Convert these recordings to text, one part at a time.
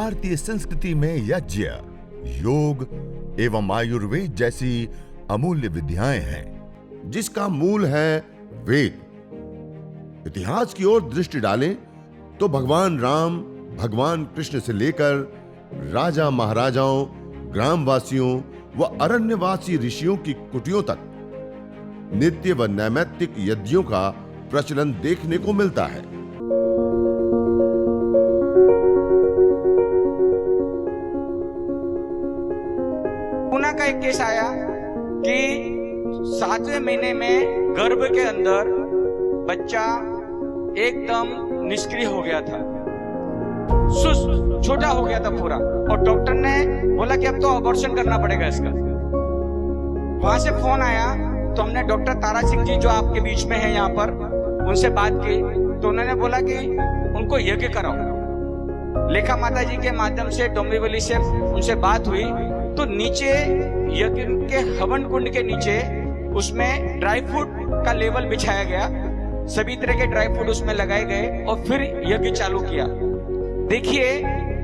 भारतीय संस्कृति में यज्ञ, योग एवं आयुर्वेद जैसी अमूल्य विद्याएं हैं, जिसका मूल है वेद। इतिहास की ओर दृष्टि डालें तो भगवान राम, भगवान कृष्ण से लेकर राजा महाराजाओं, ग्रामवासियों व अरण्यवासी ऋषियों की कुटियों तक नित्य व नैमित्तिक यज्ञों का प्रचलन देखने को मिलता है। पूना का एक केस आया कि 7वें महीने में गर्भ के अंदर बच्चा एकदम निष्क्रिय हो गया था, छोटा हो गया था पूरा, और डॉक्टर ने बोला कि अब तो अबॉर्शन करना पड़ेगा इसका। वहां से फोन आया तो हमने डॉक्टर तारा सिंह जी जो आपके बीच में है यहाँ पर, उनसे बात की तो उन्होंने बोला कि उनको यज्ञ कराओ। लेखा माता जी के माध्यम से, डोंबिवली से उनसे बात हुई तो नीचे यज्ञ के हवन कुंड के नीचे उसमें ड्राई फ्रूट का लेवल बिछाया गया, सभी तरह के ड्राई फ्रूट उसमें लगाए गए और फिर यज्ञ चालू किया। देखिए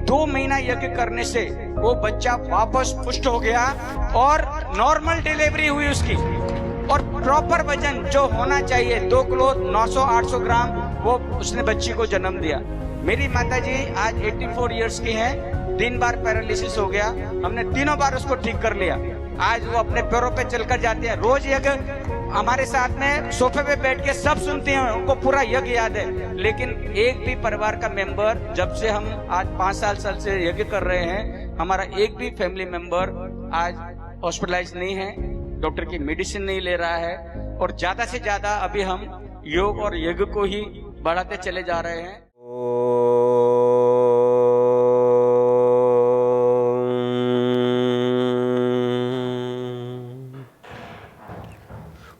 2 महीना यज्ञ करने से वो बच्चा वापस पुष्ट हो गया और नॉर्मल डिलीवरी हुई उसकी, और प्रॉपर वजन जो होना चाहिए 2 किलो 900-800 ग्राम वो उसने बच्ची को जन्म दिया। मेरी माता जी आज 84 इयर्स की हैं, 3 बार पैरालिसिस हो गया, हमने 3 बार उसको ठीक कर लिया। आज वो अपने पैरों पे चलकर जाते हैं, रोज यज्ञ हमारे साथ में सोफे पे बैठ के सब सुनते हैं, उनको पूरा यज्ञ याद है। लेकिन एक भी परिवार का मेंबर, जब से हम आज 5 साल से यज्ञ कर रहे हैं, हमारा एक भी फैमिली मेंबर आज हॉस्पिटलाइज नहीं है, डॉक्टर की मेडिसिन नहीं ले रहा है, और ज्यादा से ज्यादा अभी हम योग और यज्ञ को ही बढ़ाते चले जा रहे हैं।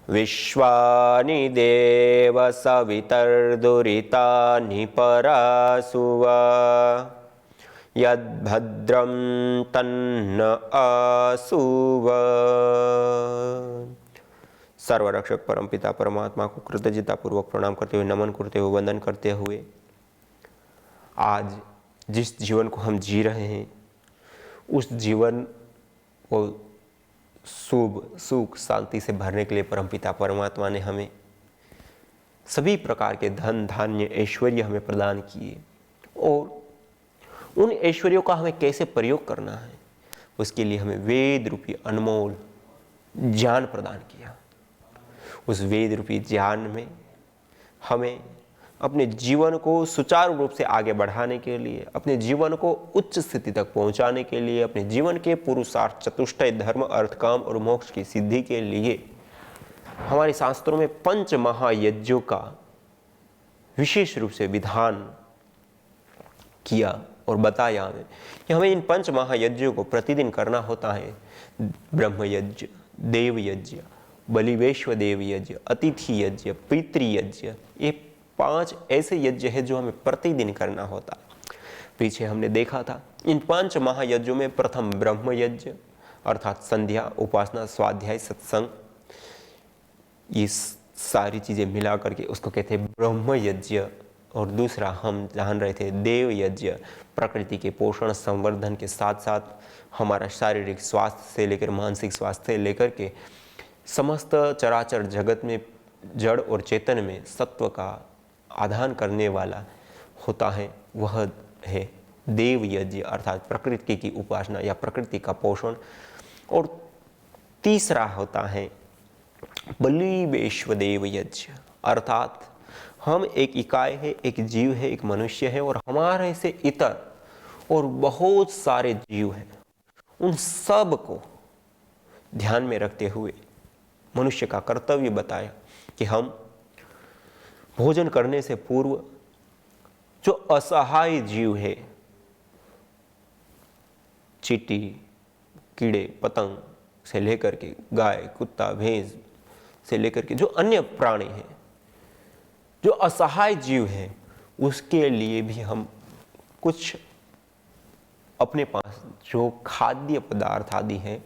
विश्वानि देव सवितर्दुरितानि परासुवा यद्भद्रं तन्न आसुवा। सर्वरक्षक परमपिता परमात्मा को कृतज्ञता पूर्वक प्रणाम करते हुए, नमन करते हुए, वंदन करते हुए, आज जिस जीवन को हम जी रहे हैं उस जीवन को शुभ, सुख, शांति से भरने के लिए परमपिता परमात्मा ने हमें सभी प्रकार के धन, धान्य, ऐश्वर्य हमें प्रदान किए, और उन ऐश्वर्यों का हमें कैसे प्रयोग करना है उसके लिए हमें वेद रूपी अनमोल ज्ञान प्रदान किया। उस वेद रूपी ज्ञान में हमें अपने जीवन को सुचारू रूप से आगे बढ़ाने के लिए, अपने जीवन को उच्च स्थिति तक पहुंचाने के लिए, अपने जीवन के पुरुषार्थ, चतुष्टय, धर्म, अर्थ, काम और मोक्ष की सिद्धि के लिए हमारे शास्त्रों में 5 महायज्ञों का विशेष रूप से विधान किया और बताया हमें कि हमें इन 5 महायज्ञों को प्रतिदिन करना होता है। ब्रह्म यज्ञ, देव यज्ञ, बलिवेश्व देव यज्ञ, अतिथि यज्ञ, पितृयज्ञ, ये 5 ऐसे यज्ञ है जो हमें प्रतिदिन करना होता। पीछे हमने देखा था इन 5 महायज्ञों में प्रथम ब्रह्म यज्ञ अर्थात संध्या, उपासना, स्वाध्याय, सत्संग, ये सारी चीजें मिला करके उसको कहते हैं ब्रह्म यज्ञ। और दूसरा हम जान रहे थे देव यज्ञ, प्रकृति के पोषण, संवर्धन के साथ साथ हमारा शारीरिक स्वास्थ्य से लेकर मानसिक स्वास्थ्य से लेकर के समस्त चराचर जगत में, जड़ और चेतन में सत्व का आधान करने वाला होता है, वह है देव यज्ञ अर्थात प्रकृति की उपासना या प्रकृति का पोषण। और तीसरा होता है बलिवेश्व देव यज्ञ अर्थात हम एक इकाई है, एक जीव है, एक मनुष्य है, और हमारे से इतर और बहुत सारे जीव हैं। उन सब को ध्यान में रखते हुए मनुष्य का कर्तव्य बताया कि हम भोजन करने से पूर्व जो असहाय जीव है, चींटी, कीड़े, पतंग से लेकर के गाय, कुत्ता, भैंस से लेकर के जो अन्य प्राणी हैं, जो असहाय जीव हैं, उसके लिए भी हम कुछ अपने पास जो खाद्य पदार्थ आदि हैं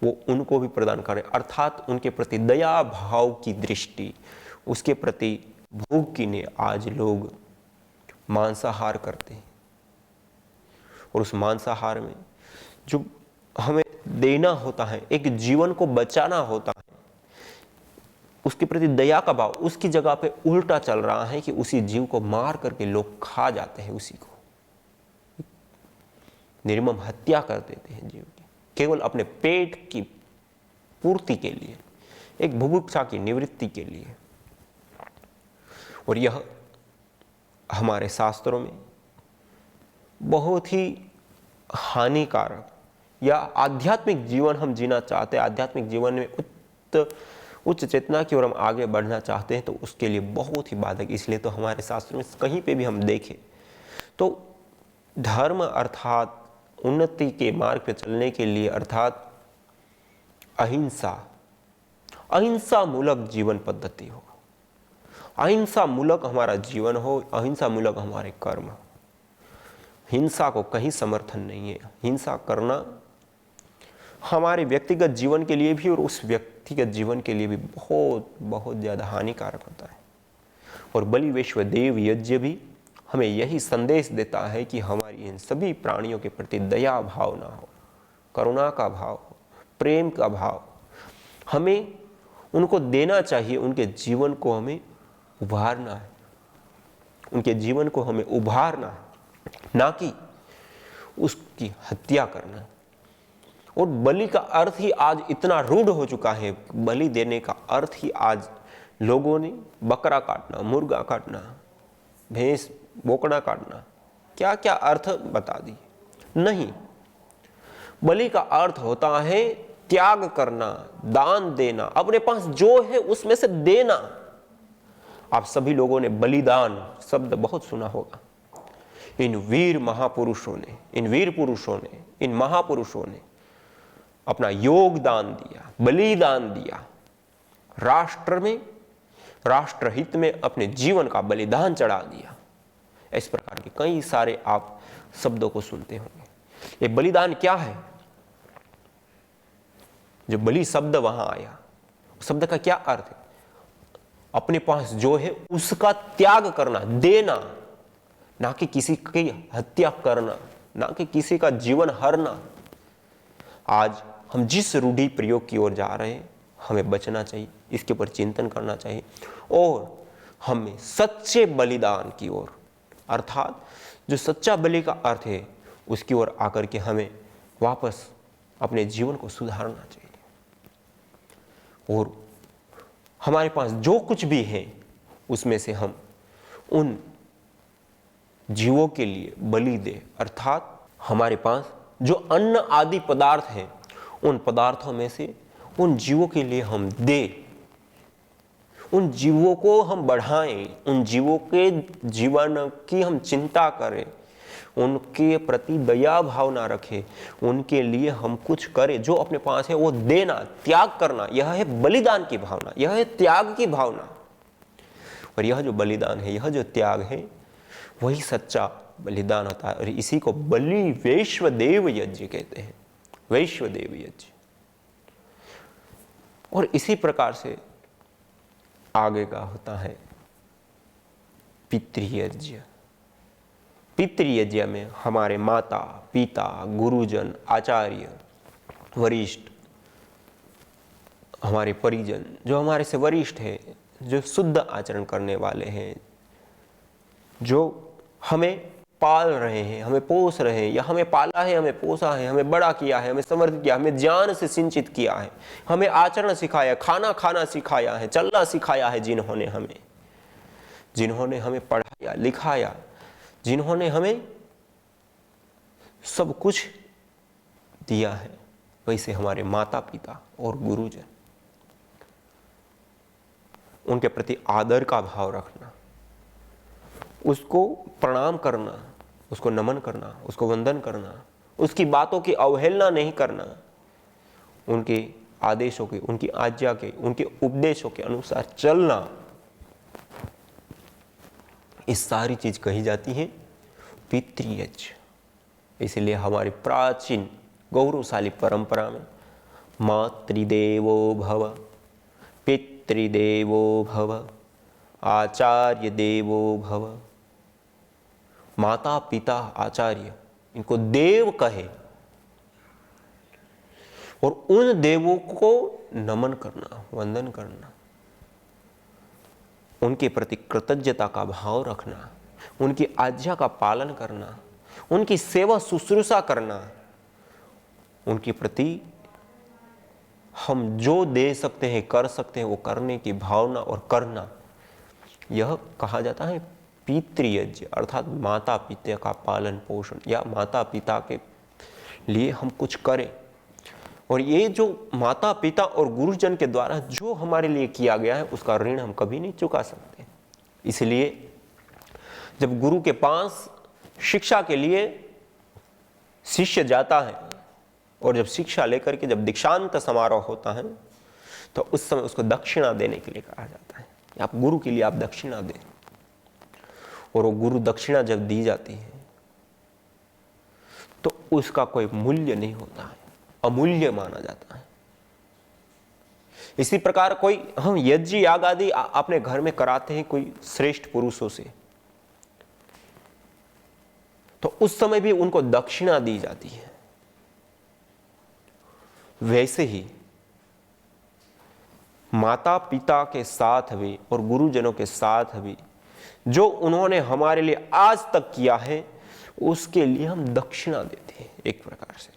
वो उनको भी प्रदान करें, अर्थात उनके प्रति दया भाव की दृष्टि, उसके प्रति भूख की ने आज लोग मांसाहार करते हैं और उस मांसाहार में जो हमें देना होता है, एक जीवन को बचाना होता है, उसके प्रति दया का भाव, उसकी जगह पे उल्टा चल रहा है कि उसी जीव को मार करके लोग खा जाते हैं, उसी को निर्मम हत्या कर देते हैं जीव की, केवल अपने पेट की पूर्ति के लिए, एक बुभुक्षा की निवृत्ति के लिए। और यह हमारे शास्त्रों में बहुत ही हानिकारक, या आध्यात्मिक जीवन हम जीना चाहते हैं, आध्यात्मिक जीवन में उच्च चेतना की ओर हम आगे बढ़ना चाहते हैं, तो उसके लिए बहुत ही बाधक। इसलिए तो हमारे शास्त्रों में कहीं पे भी हम देखें तो धर्म अर्थात उन्नति के मार्ग पे चलने के लिए, अर्थात अहिंसा मूलक जीवन पद्धति हो, अहिंसा मूलक हमारा जीवन हो, अहिंसा मूलक हमारे कर्म। हिंसा को कहीं समर्थन नहीं है। हिंसा करना हमारे व्यक्तिगत जीवन के लिए भी और उस व्यक्तिगत जीवन के लिए भी बहुत बहुत ज़्यादा हानिकारक होता है। और बलि वैश्व देव यज्ञ भी हमें यही संदेश देता है कि हमारी इन सभी प्राणियों के प्रति दया भावना हो, करुणा का भाव हो, प्रेम का भाव, हमें उनको देना चाहिए। उनके जीवन को हमें उभारना है, उनके जीवन को हमें उभारना है, ना कि उसकी हत्या करना। और बलि का अर्थ ही आज इतना रूढ़ हो चुका है। बलि देने का अर्थ ही आज लोगों ने बकरा काटना, मुर्गा काटना, भैंस बोकड़ा काटना, क्या क्या अर्थ बता दिए। नहीं, बलि का अर्थ होता है त्याग करना, दान देना, अपने पास जो है उसमें से देना। आप सभी लोगों ने बलिदान शब्द बहुत सुना होगा। इन वीर महापुरुषों ने, इन वीर पुरुषों ने, इन महापुरुषों ने अपना योगदान दिया, बलिदान दिया, राष्ट्र में, राष्ट्रहित में अपने जीवन का बलिदान चढ़ा दिया। इस प्रकार के कई सारे आप शब्दों को सुनते होंगे। ये बलिदान क्या है? जो बलि शब्द वहां आया, शब्द का क्या अर्थ है? अपने पास जो है उसका त्याग करना, देना, ना कि किसी की हत्या करना, ना कि किसी का जीवन हरना। आज हम जिस रूढ़ि प्रयोग की ओर जा रहे हैं, हमें बचना चाहिए, इसके ऊपर चिंतन करना चाहिए और हमें सच्चे बलिदान की ओर, अर्थात जो सच्चा बलि का अर्थ है, उसकी ओर आकर के हमें वापस अपने जीवन को सुधारना चाहिए। और हमारे पास जो कुछ भी है उसमें से हम उन जीवों के लिए बलि दे, अर्थात हमारे पास जो अन्न आदि पदार्थ हैं, उन पदार्थों में से उन जीवों के लिए हम दे, उन जीवों को हम बढ़ाएं, उन जीवों के जीवन की हम चिंता करें, उनके प्रति दया भावना रखें, उनके लिए हम कुछ करें, जो अपने पास है वो देना, त्याग करना। यह है बलिदान की भावना, यह है त्याग की भावना। और यह जो बलिदान है, यह जो त्याग है, वही सच्चा बलिदान होता है। और इसी को बलि वैश्व देव यज्ञ कहते हैं, वैश्व देव यज्ञ। और इसी प्रकार से आगे का होता है पितृयज्ञ। पितृयज्ञ में हमारे माता पिता, गुरुजन, आचार्य, वरिष्ठ, हमारे परिजन, जो हमारे से वरिष्ठ है, जो शुद्ध आचरण करने वाले हैं, जो हमें पाल रहे हैं, हमें पोस रहे हैं, या हमें पाला है, हमें पोसा है, हमें बड़ा किया है, हमें समृद्ध किया, हमें ज्ञान से सिंचित किया है, हमें आचरण सिखाया, खाना खाना सिखाया है, चलना सिखाया है, जिन्होंने हमें पढ़ाया लिखाया, जिन्होंने हमें सब कुछ दिया है, वैसे हमारे माता पिता और गुरुजन, उनके प्रति आदर का भाव रखना, उसको प्रणाम करना, उसको नमन करना, उसको वंदन करना, उसकी बातों की अवहेलना नहीं करना, उनके आदेशों के, उनकी आज्ञा के, उनके उपदेशों के अनुसार चलना, इस सारी चीज कही जाती है पितृयज्ञ। इसलिए हमारी प्राचीन गौरवशाली परंपरा में मातृदेवो भव, पितृदेवो भव, आचार्य देवो भव, माता पिता आचार्य, इनको देव कहे और उन देवों को नमन करना, वंदन करना, उनके प्रति कृतज्ञता का भाव रखना, उनकी आज्ञा का पालन करना, उनकी सेवा शुश्रूषा करना, उनके प्रति हम जो दे सकते हैं, कर सकते हैं, वो करने की भावना और करना, यह कहा जाता है पितृयज्ञ, अर्थात माता पिता का पालन पोषण, या माता पिता के लिए हम कुछ करें। और ये जो माता पिता और गुरुजन के द्वारा जो हमारे लिए किया गया है, उसका ऋण हम कभी नहीं चुका सकते। इसलिए जब गुरु के पास शिक्षा के लिए शिष्य जाता है और जब शिक्षा लेकर के जब दीक्षांत समारोह होता है, तो उस समय उसको दक्षिणा देने के लिए कहा जाता है। आप गुरु के लिए आप दक्षिणा दें, और वो गुरु दक्षिणा जब दी जाती है तो उसका कोई मूल्य नहीं होता है, अमूल्य माना जाता है। इसी प्रकार कोई हम यज्ञ याग आदि अपने घर में कराते हैं कोई श्रेष्ठ पुरुषों से, तो उस समय भी उनको दक्षिणा दी जाती है। वैसे ही माता पिता के साथ भी और गुरुजनों के साथ भी जो उन्होंने हमारे लिए आज तक किया है, उसके लिए हम दक्षिणा देते हैं। एक प्रकार से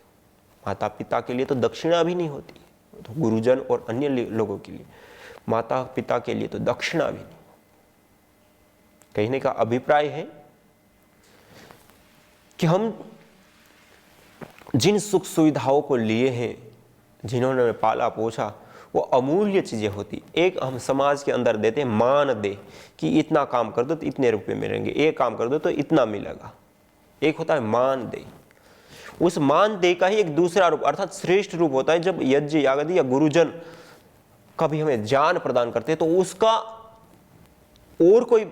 माता पिता के लिए तो दक्षिणा भी नहीं होती, तो गुरुजन और अन्य लोगों के लिए, माता पिता के लिए तो दक्षिणा भी नहीं। कहने का अभिप्राय है कि हम जिन सुख सुविधाओं को लिए हैं, जिन्होंने पाला पोछा, वो अमूल्य चीजें होती। एक हम समाज के अंदर देते हैं मान दे कि इतना काम कर दो तो इतने रुपए मिलेंगे, एक काम कर दो तो इतना मिलेगा। एक होता है मान दे, उस मान दे का ही एक दूसरा रूप अर्थात श्रेष्ठ रूप होता है जब यज्ञ यागादि या गुरुजन कभी हमें ज्ञान प्रदान करते हैं, तो उसका और कोई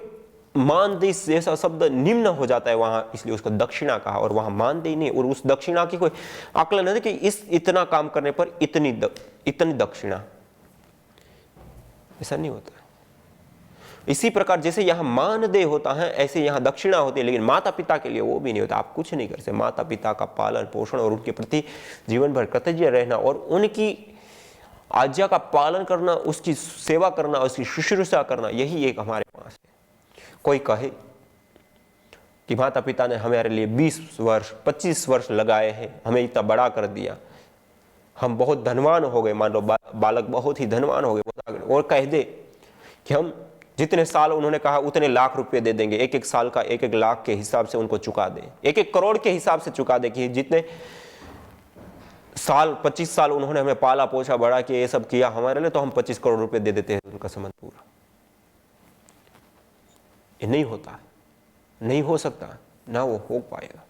मानदेय जैसा शब्द निम्न हो जाता है वहां, इसलिए उसको दक्षिणा कहा। और वहां मानदेय नहीं, और उस दक्षिणा की कोई आकलन है कि इस इतना काम करने पर इतनी दक्षिणा, ऐसा नहीं होता है। इसी प्रकार जैसे यहां मानदेय होता है, ऐसे यहां दक्षिणा होती है, लेकिन माता पिता के लिए वो भी नहीं होता। आप कुछ नहीं कर सकते। माता पिता का पालन पोषण और उनके प्रति जीवन भर कृतज्ञ रहना और उनकी आज्ञा का पालन करना, उसकी सेवा करना, उसकी शुश्रूषा करना, यही एक हमारे पास है। कोई कहे कि माता पिता ने हमारे लिए 20 वर्ष 25 वर्ष लगाए हैं, हमें इतना बड़ा कर दिया, हम बहुत धनवान हो गए, मान लो बालक बहुत ही धनवान हो गए, और कह दे कि हम जितने साल उन्होंने कहा उतने लाख रुपए दे देंगे, एक एक साल का 1-1 लाख के हिसाब से उनको चुका दे, 1-1 करोड़ के हिसाब से चुका दे कि जितने साल 25 साल उन्होंने हमें पाला पोछा बड़ा किया, ये सब किया हमारे लिए, तो हम 25 करोड़ रुपए दे देते हैं, उनका संबंध पूरा। ये नहीं होता है, नहीं हो सकता, ना वो हो पाएगा।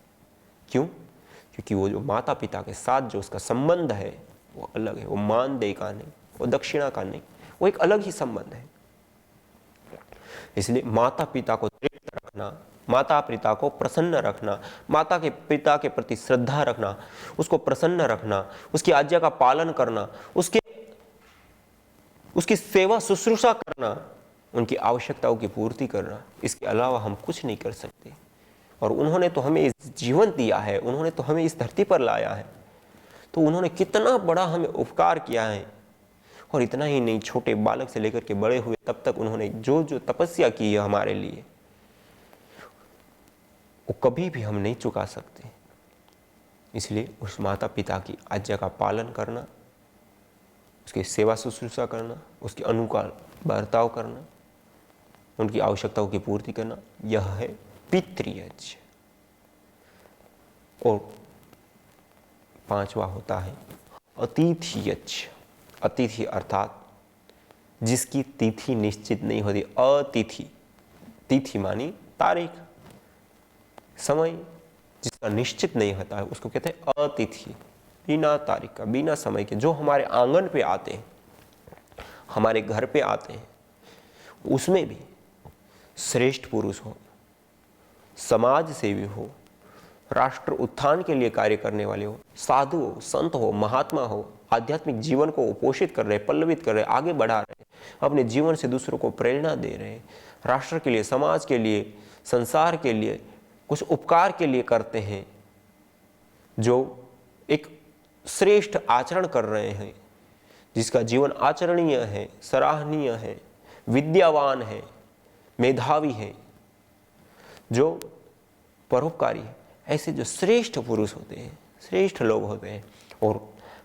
क्यों? क्योंकि वो जो माता पिता के साथ जो उसका संबंध है वो अलग है, वो मानदेय का नहीं, वो दक्षिणा का नहीं, वो एक अलग ही संबंध है। इसलिए माता पिता को तृप्त रखना, माता पिता को प्रसन्न रखना, माता के पिता के प्रति श्रद्धा रखना, उसको प्रसन्न रखना, उसकी आज्ञा का पालन करना, उसकी सेवा शुश्रूषा करना, उनकी आवश्यकताओं की पूर्ति करना, इसके अलावा हम कुछ नहीं कर सकते। और उन्होंने तो हमें इस जीवन दिया है, उन्होंने तो हमें इस धरती पर लाया है, तो उन्होंने कितना बड़ा हमें उपकार किया है। और इतना ही नहीं, छोटे बालक से लेकर के बड़े हुए तब तक उन्होंने जो जो तपस्या की है हमारे लिए, वो कभी भी हम नहीं चुका सकते। इसलिए उस माता पिता की आज्ञा का पालन करना, उसकी सेवा शुश्रूषा करना, उसके अनुकूल बर्ताव करना, उनकी आवश्यकताओं की पूर्ति करना, यह है पितृयज्ञ। और 5वां होता है अतिथि यज्ञ। अतिथि अर्थात जिसकी तिथि निश्चित नहीं होती, अतिथि, तिथि मानी तारीख, समय जिसका निश्चित नहीं होता है उसको कहते हैं अतिथि। बिना तारीख का, बिना समय के जो हमारे आंगन पे आते हैं, हमारे घर पे आते हैं, उसमें भी श्रेष्ठ पुरुष हो, समाज सेवी हो, राष्ट्र उत्थान के लिए कार्य करने वाले हो, साधु हो, संत हो, महात्मा हो, आध्यात्मिक जीवन को पोषित कर रहे, पल्लवित कर रहे, आगे बढ़ा रहे, अपने जीवन से दूसरों को प्रेरणा दे रहे, राष्ट्र के लिए, समाज के लिए, संसार के लिए कुछ उपकार के लिए करते हैं, जो एक श्रेष्ठ आचरण कर रहे हैं, जिसका जीवन आचरणीय है, सराहनीय है, विद्यावान है, मेधावी है, जो परोपकारी है, ऐसे जो श्रेष्ठ पुरुष होते हैं, श्रेष्ठ लोग होते हैं और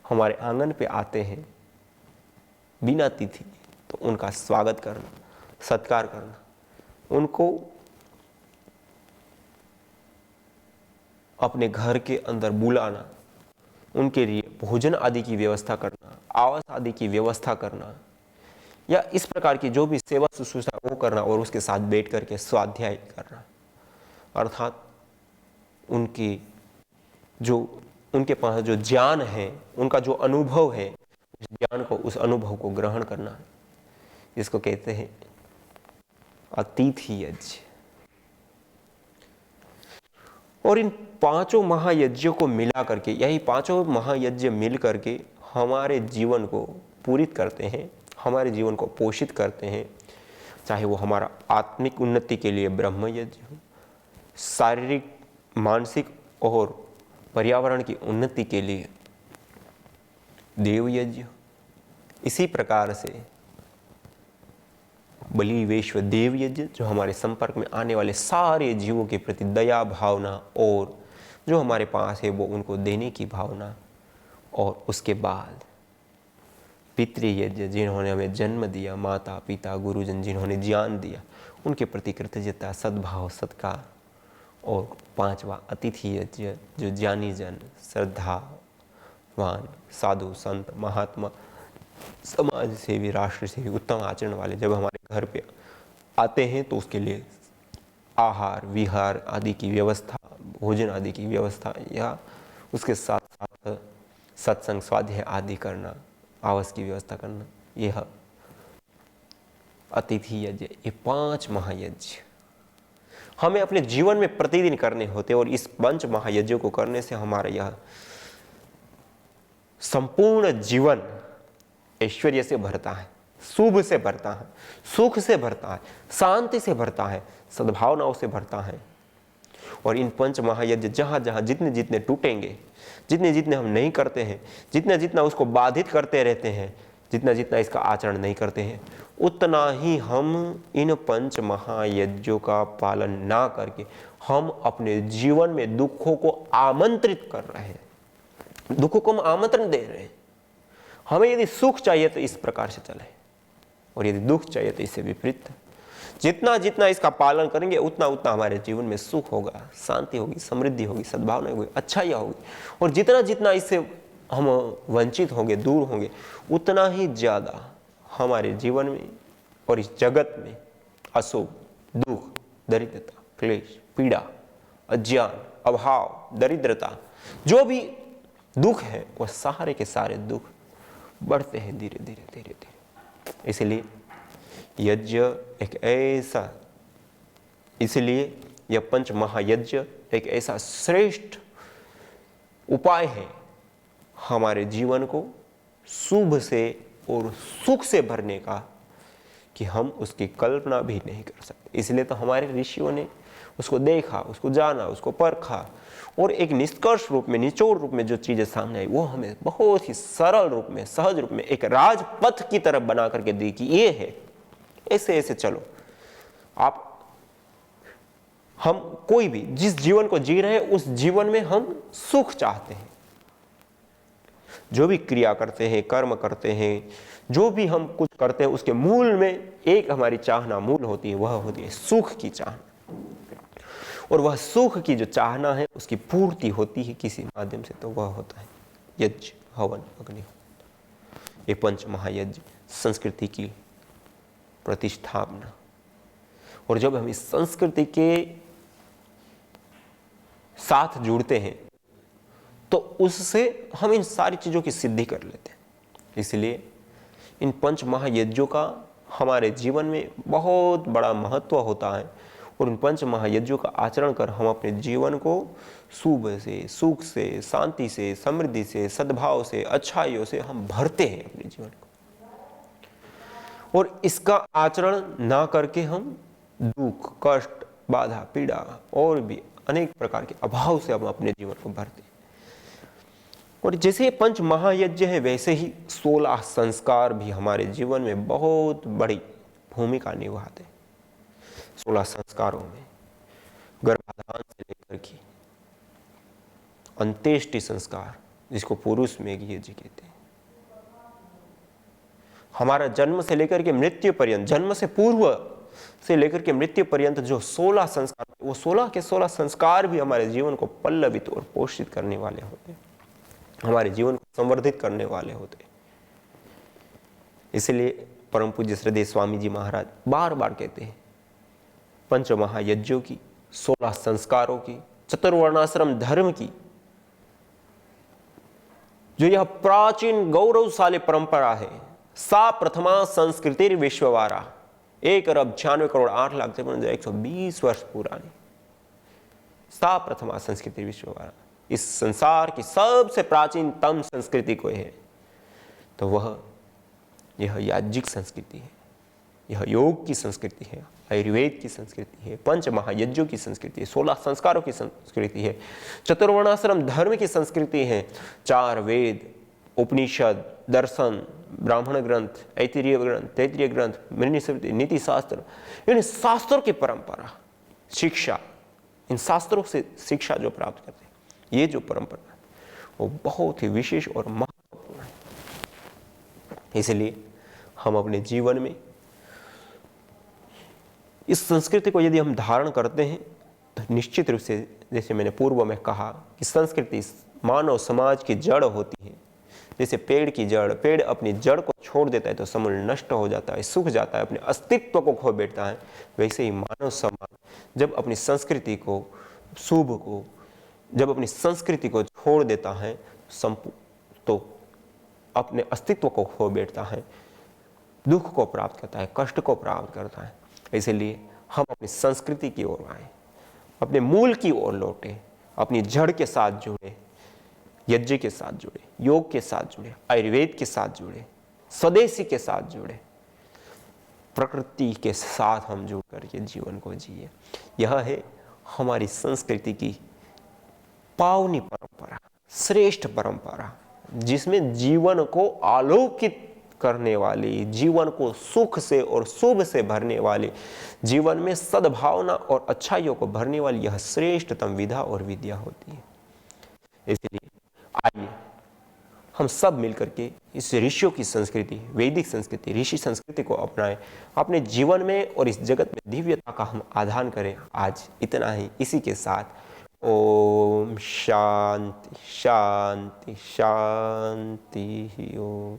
हमारे आंगन पे आते हैं बिना तिथि, तो उनका स्वागत करना, सत्कार करना, उनको अपने घर के अंदर बुलाना, उनके लिए भोजन आदि की व्यवस्था करना, आवास आदि की व्यवस्था करना, या इस प्रकार की जो भी सेवा शुश्रूषा वो करना और उसके साथ बैठ करके स्वाध्याय करना, अर्थात उनके पास जो ज्ञान है, उनका जो अनुभव है, उस ज्ञान को, उस अनुभव को ग्रहण करना, इसको कहते हैं अतिथि यज्ञ। और इन पांचों महायज्ञों को मिला करके, यही पांचों महायज्ञ मिल करके हमारे जीवन को पूरित करते हैं, हमारे जीवन को पोषित करते हैं। चाहे वो हमारा आत्मिक उन्नति के लिए ब्रह्म यज्ञ हो, शारीरिक, मानसिक और पर्यावरण की उन्नति के लिए देव यज्ञ हो। इसी प्रकार से बलि वैश्व देव यज्ञ, जो हमारे संपर्क में आने वाले सारे जीवों के प्रति दया भावना और जो हमारे पास है वो उनको देने की भावना, और उसके बाद पितृयज्ञ, जिन्होंने हमें जन्म दिया, माता पिता गुरुजन जिन्होंने ज्ञान दिया, उनके प्रति कृतज्ञता, सद्भाव, सत्कार, और पांचवा अतिथि यज्ञ, जो ज्ञानी जन, श्रद्धावान, साधु संत, महात्मा, समाज सेवी, राष्ट्र सेवी, उत्तम आचरण वाले जब हमारे घर पे आते हैं तो उसके लिए आहार विहार आदि की व्यवस्था, भोजन आदि की व्यवस्था, या उसके साथ साथ सत्संग स्वाध्याय आदि करना, आवास की व्यवस्था करना, यह अतिथि यज्ञ, ये 5 महायज्ञ हमें अपने जीवन में प्रतिदिन करने होते। और इस 5 महायज्ञों को करने से हमारा यह संपूर्ण जीवन ऐश्वर्य से भरता है, शुभ से भरता है, सुख से भरता है, शांति से भरता है, सद्भावनाओं से भरता है। और इन 5 महायज्ञ जहाँ जहाँ जितने जितने टूटेंगे, जितने जितने हम नहीं करते हैं, जितना जितना उसको बाधित करते रहते हैं, जितना जितना इसका आचरण नहीं करते हैं, उतना ही हम इन 5 महायज्ञों का पालन ना करके हम अपने जीवन में दुखों को आमंत्रित कर रहे हैं, दुखों को हम आमंत्रण दे रहे हैं। हमें यदि सुख चाहिए तो इस प्रकार से चले, और यदि दुख चाहिए तो इससे विपरीत। जितना जितना इसका पालन करेंगे उतना उतना हमारे जीवन में सुख होगा, शांति होगी, समृद्धि होगी, सद्भावना होगी, अच्छाई होगी। और जितना जितना इससे हम वंचित होंगे, दूर होंगे, उतना ही ज़्यादा हमारे जीवन में और इस जगत में अशुभ, दुख, दरिद्रता, क्लेश, पीड़ा, अज्ञान, अभाव, दरिद्रता, जो भी दुख है वह सारे के सारे दुख बढ़ते हैं धीरे धीरे धीरे धीरे। इसलिए यज्ञ एक ऐसा, इसलिए यह 5 महायज्ञ एक ऐसा श्रेष्ठ उपाय है हमारे जीवन को शुभ से और सुख से भरने का, कि हम उसकी कल्पना भी नहीं कर सकते। इसलिए तो हमारे ऋषियों ने उसको देखा, उसको जाना, उसको परखा, और एक निष्कर्ष रूप में, निचोड़ रूप में जो चीजें सामने आई वो हमें बहुत ही सरल रूप में, सहज रूप में एक राजपथ की तरफ बना करके दी कि ये है, ऐसे ऐसे चलो आप। हम कोई भी जिस जीवन को जी रहे हैं उस जीवन में हम सुख चाहते हैं। जो भी क्रिया करते हैं, कर्म करते हैं, जो भी हम कुछ करते हैं, उसके मूल में एक हमारी चाहना मूल होती है, वह होती है सुख की चाहना। और वह सुख की जो चाहना है उसकी पूर्ति होती है किसी माध्यम से, तो वह होता है यज्ञ, हवन, अग्निहोत्र। ये 5 महायज्ञ संस्कृति की प्रतिष्ठापना। और जब हम इस संस्कृति के साथ जुड़ते हैं तो उससे हम इन सारी चीजों की सिद्धि कर लेते हैं। इसलिए इन 5 महायज्ञों का हमारे जीवन में बहुत बड़ा महत्व होता है। और इन 5 महायज्ञों का आचरण कर हम अपने जीवन को शुभ से, सुख से, शांति से, समृद्धि से, सद्भाव से, अच्छाइयों से हम भरते हैं अपने जीवन को। और इसका आचरण ना करके हम दुख, कष्ट, बाधा, पीड़ा और भी अनेक प्रकार के अभाव से हम अपने जीवन को भरते हैं। और जैसे ये पंच महायज्ञ है, वैसे ही 16 संस्कार भी हमारे जीवन में बहुत बड़ी भूमिका निभाते हैं। 16 संस्कारों में गर्भाधान से लेकर के अंत्येष्टि संस्कार, जिसको पुरुष में यज्ञ कहते हैं, हमारा जन्म से लेकर के मृत्यु पर्यंत, जन्म से पूर्व से लेकर के मृत्यु पर्यंत जो 16 संस्कार, वो 16 के 16 संस्कार भी हमारे जीवन को पल्लवित और पोषित करने वाले होते हैं, हमारे जीवन को संवर्धित करने वाले होते हैं। इसलिए परम पूज्य श्रद्धेय स्वामी जी महाराज बार बार कहते हैं, पंच महायज्ञों की, 16 संस्कारों की, चतुर्वर्णाश्रम धर्म की जो यह प्राचीन गौरवशाली परंपरा है, सा प्रथमा संस्कृति विश्ववारा, 1 अरब 96 करोड़ 8 लाख 120 वर्ष पुरानी सा प्रथमा संस्कृति विश्ववारा, इस संसार की सबसे प्राचीनतम संस्कृति कोई है तो वह यह याज्ञिक संस्कृति है, यह योग की संस्कृति है, आयुर्वेद की संस्कृति है, पंच महायज्ञों की संस्कृति है, 16 संस्कारों की संस्कृति है, चतुर्वर्णाश्रम धर्म की संस्कृति है, 4 वेद, उपनिषद, दर्शन, ब्राह्मण ग्रंथ, ऐतरेय ग्रंथ, तैतरीय ग्रंथ, मनुस्मृति, नीति शास्त्र, इन शास्त्रों की परंपरा, शिक्षा, इन शास्त्रों से शिक्षा जो प्राप्त करते हैं, ये जो परंपरा वो बहुत ही विशेष और महत्वपूर्ण है। इसलिए हम अपने जीवन में इस संस्कृति को यदि हम धारण करते हैं तो निश्चित रूप से, जैसे मैंने पूर्व में कहा कि संस्कृति मानव समाज की जड़ होती है। जैसे पेड़ की जड़, पेड़ अपनी जड़ को छोड़ देता है तो समूल नष्ट हो जाता है, सूख जाता है, अपने अस्तित्व को खो बैठता है। वैसे ही मानव समाज जब अपनी संस्कृति को, शुभ को, जब अपनी संस्कृति को छोड़ देता है तो अपने अस्तित्व को खो बैठता है, दुख को प्राप्त करता है, कष्ट को प्राप्त करता है। इसलिए हम अपनी संस्कृति की ओर आए, अपने मूल की ओर लौटे, अपनी जड़ के साथ जुड़े, यज्ञ के साथ जुड़े, योग के साथ जुड़े, आयुर्वेद के साथ जुड़े, स्वदेशी के साथ जुड़े, प्रकृति के साथ हम जुड़ करके जीवन को जिए। यह है हमारी संस्कृति की पावनी परंपरा, श्रेष्ठ परंपरा, जिसमें जीवन को आलोकित करने वाली, जीवन को सुख से और शुभ से भरने वाली, जीवन में सद्भावना और अच्छाइयों को भरने वाली यह श्रेष्ठतम विधा और विद्या होती है। इसलिए आइए हम सब मिलकर के इस ऋषियों की संस्कृति, वैदिक संस्कृति, ऋषि संस्कृति को अपनाएं, अपने जीवन में और इस जगत में दिव्यता का हम आधान करें। आज इतना ही, इसी के साथ ओम शांति शांति शांति ओम।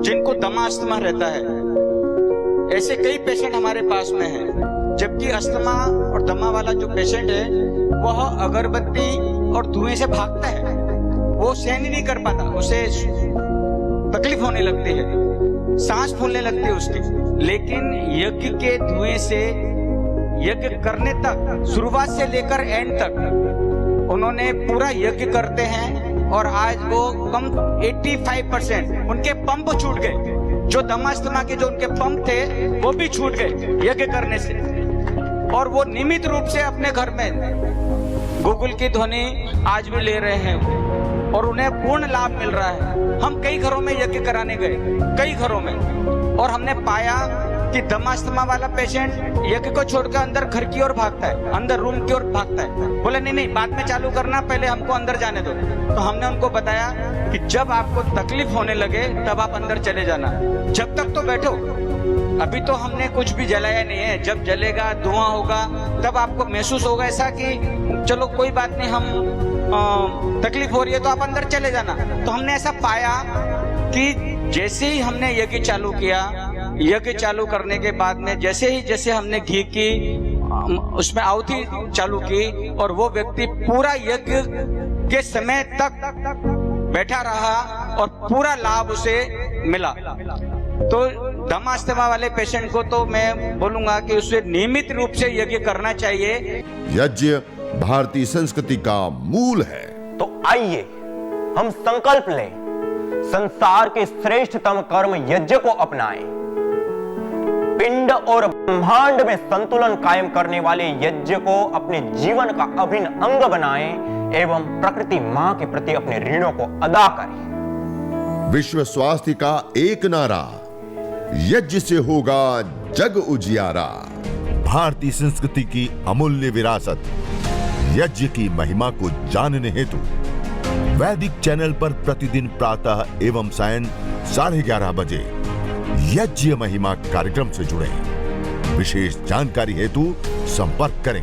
जिनको दमा अस्थमा रहता है, ऐसे कई पेशेंट हमारे पास में हैं। जबकि अस्थमा और दमा वाला जो पेशेंट है वह अगरबत्ती और धुएं से भागता है, वो सहन ही नहीं कर पाता, उसे तकलीफ होने लगती है, सांस फूलने लगती है उसकी। लेकिन यज्ञ के धुएं से यज्ञ करने तक, शुरुआत से लेकर एंड तक उन्होंने पूरा यज्ञ करते हैं और आज वो कम 85% उनके पंप छूट गए। जो दमा अस्थमा के जो उनके पंप थे वो भी छूट गए यज्ञ करने से, और वो नियमित रूप से अपने घर में गूगल की ध्वनि आज भी ले रहे हैं और उन्हें पूर्ण लाभ मिल रहा है। हम कई घरों में यज्ञ कराने गए, कई घरों में, और हमने पाया कि दमा अस्थमा वाला पेशेंट यज्ञ को छोड़कर अंदर घर की ओर भागता है, अंदर रूम की ओर भागता है। बोले नहीं, बाद में चालू करना, पहले हमको अंदर जाने दो। तो हमने उनको बताया कि जब आपको तकलीफ होने लगे तब आप अंदर चले जाना, जब तक तो बैठो। अभी तो हमने कुछ भी जलाया नहीं है, जब जलेगा, धुआं होगा, तब आपको महसूस होगा ऐसा कि चलो कोई बात नहीं, हम तकलीफ हो रही है तो आप अंदर चले जाना। तो हमने ऐसा पाया कि जैसे ही हमने यज्ञ चालू किया, यज्ञ चालू करने के बाद में जैसे हमने घी की उसमें आहुति चालू की और वो व्यक्ति पूरा यज्ञ के समय तक बैठा रहा और पूरा लाभ उसे मिला। तो दमा अस्थमा वाले पेशेंट को तो मैं बोलूंगा कि उसे नियमित रूप से यज्ञ करना चाहिए। यज्ञ भारतीय संस्कृति का मूल है। तो आइए हम संकल्प लें, संसार के श्रेष्ठतम कर्म यज्ञ को अपनाएं। पिंड और ब्रह्मांड में संतुलन कायम करने वाले यज्ञ को अपने जीवन का अभिन्न अंग बनाएं एवं प्रकृति मां के प्रति अपने ऋणों को अदा करें। विश्व स्वास्थ्य का एक नारा, यज्ञ से होगा जग उजियारा। भारतीय संस्कृति की अमूल्य विरासत यज्ञ की महिमा को जानने हेतु वैदिक चैनल पर प्रतिदिन प्रातः एवं सायं 11:30 बजे यज्ञ महिमा कार्यक्रम से जुड़ें। विशेष जानकारी हेतु संपर्क करें।